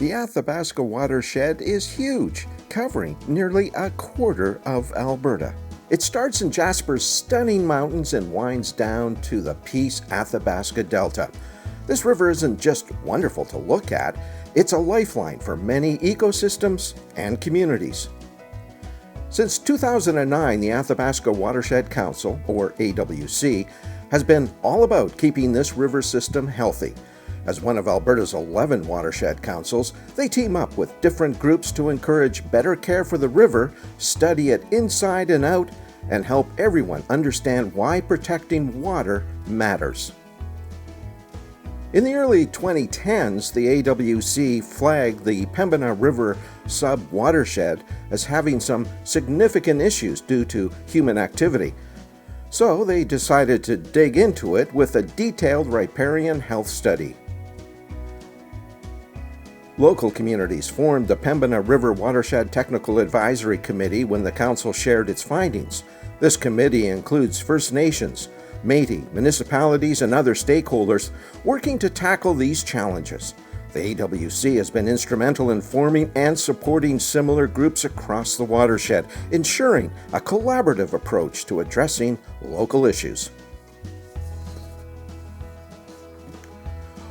The Athabasca watershed is huge, covering nearly a quarter of Alberta. It starts in Jasper's stunning mountains and winds down to the Peace Athabasca Delta. This river isn't just wonderful to look at, it's a lifeline for many ecosystems and communities. Since 2009, the Athabasca Watershed Council, or AWC, has been all about keeping this river system healthy. As one of Alberta's 11 watershed councils, they team up with different groups to encourage better care for the river, study it inside and out, and help everyone understand why protecting water matters. In the early 2010s, the AWC flagged the Pembina River sub-watershed as having some significant issues due to human activity. So they decided to dig into it with a detailed riparian health study. Local communities formed the Pembina River Watershed Technical Advisory Committee when the council shared its findings. This committee includes First Nations, Métis, municipalities, and other stakeholders working to tackle these challenges. The AWC has been instrumental in forming and supporting similar groups across the watershed, ensuring a collaborative approach to addressing local issues.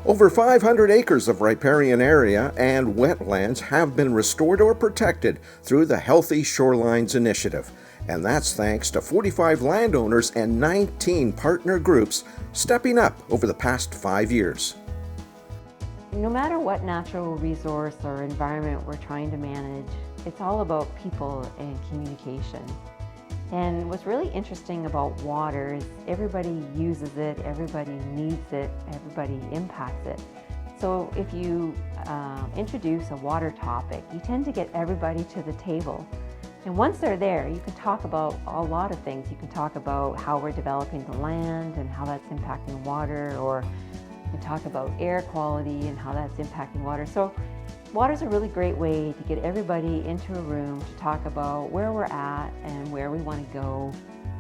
Over 500 acres of riparian area and wetlands have been restored or protected through the Healthy Shorelines Initiative, and that's thanks to 45 landowners and 19 partner groups stepping up over the past 5 years. No matter what natural resource or environment we're trying to manage, it's all about people and communication. And what's really interesting about water is everybody uses it, everybody needs it, everybody impacts it. So if you introduce a water topic, you tend to get everybody to the table. And once they're there, you can talk about a lot of things. You can talk about how we're developing the land and how that's impacting water, or you can talk about air quality and how that's impacting water. So water's a really great way to get everybody into a room to talk about where we're at and where we want to go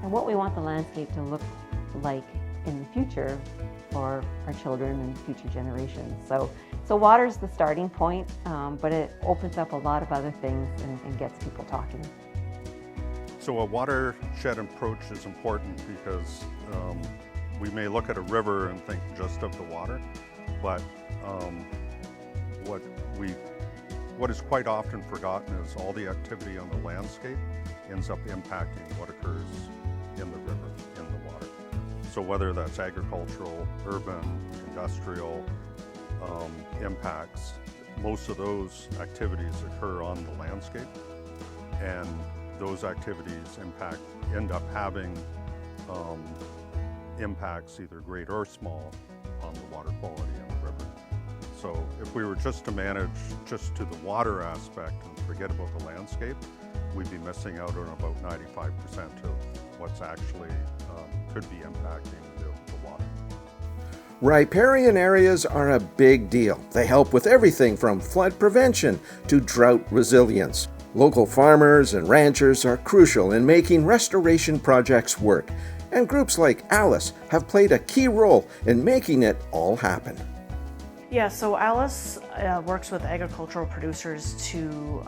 and what we want the landscape to look like in the future for our children and future generations. So water's the starting point, but it opens up a lot of other things and gets people talking. So a watershed approach is important because we may look at a river and think just of the water, but what is quite often forgotten is all the activity on the landscape ends up impacting what occurs in the river, in the water. So whether that's agricultural, urban, industrial impacts, most of those activities occur on the landscape, and those activities end up having impacts, either great or small, on the water quality in the river. So if we were just to manage just to the water aspect and forget about the landscape, we'd be missing out on about 95% of what's actually could be impacting the water. Riparian areas are a big deal. They help with everything from flood prevention to drought resilience. Local farmers and ranchers are crucial in making restoration projects work, and groups like ALICE have played a key role in making it all happen. Yeah, so ALICE works with agricultural producers to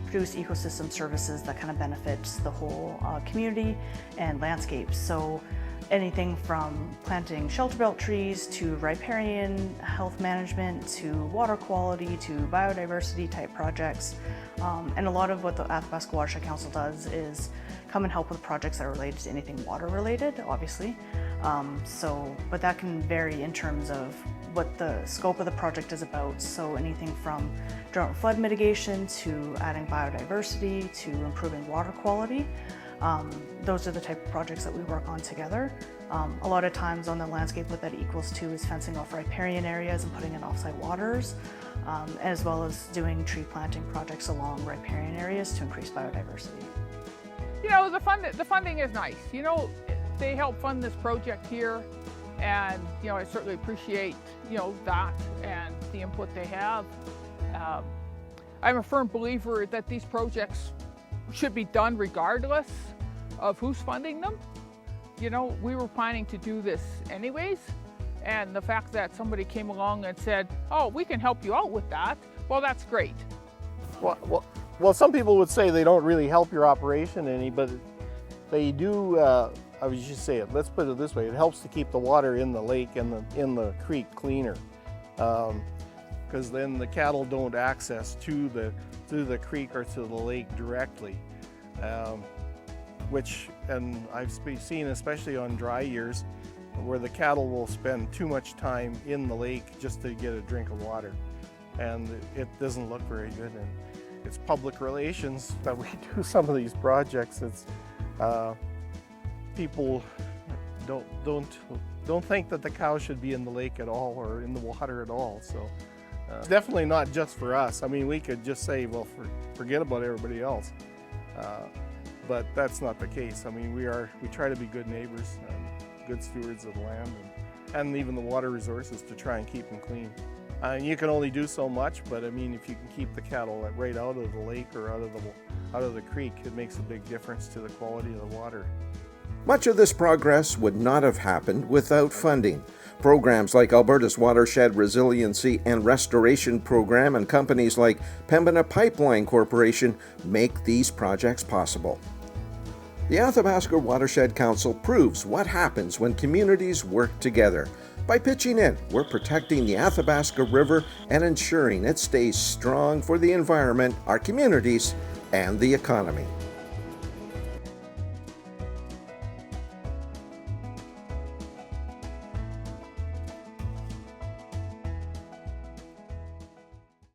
produce ecosystem services that kind of benefits the whole community and landscape. So anything from planting shelter belt trees to riparian health management to water quality to biodiversity type projects. And a lot of what the Athabasca Watershed Council does is come and help with projects that are related to anything water related, obviously. But that can vary in terms of what the scope of the project is about. So anything from drought and flood mitigation to adding biodiversity to improving water quality. Those are the type of projects that we work on together. A lot of times on the landscape, what that equals to is fencing off riparian areas and putting in offsite waters, as well as doing tree planting projects along riparian areas to increase biodiversity. You know, the funding is nice. You know, they help fund this project here, and you know, I certainly appreciate that and the input they have. I'm a firm believer that these projects should be done regardless of who's funding them. You know, we were planning to do this anyways, And the fact that somebody came along and said, oh, we can help you out with that, well, that's great. Well, some people would say they don't really help your operation any, but they do. I would just say it. Let's put it this way: it helps to keep the water in the lake and in the creek cleaner, because then the cattle don't access to the creek or to the lake directly. And I've seen, especially on dry years, where the cattle will spend too much time in the lake just to get a drink of water, and it doesn't look very good. And it's public relations that we do some of these projects. It's people don't think that the cow should be in the lake at all or in the water at all. So it's definitely not just for us. I mean, we could just say, well, forget about everybody else, but that's not the case. I mean, we try to be good neighbors, good stewards of the land, and even the water resources to try and keep them clean. You can only do so much, but I mean, if you can keep the cattle right out of the lake or out of the creek, it makes a big difference to the quality of the water. Much of this progress would not have happened without funding. Programs like Alberta's Watershed Resiliency and Restoration Program and companies like Pembina Pipeline Corporation make these projects possible. The Athabasca Watershed Council proves what happens when communities work together. By pitching in, we're protecting the Athabasca River and ensuring it stays strong for the environment, our communities, and the economy.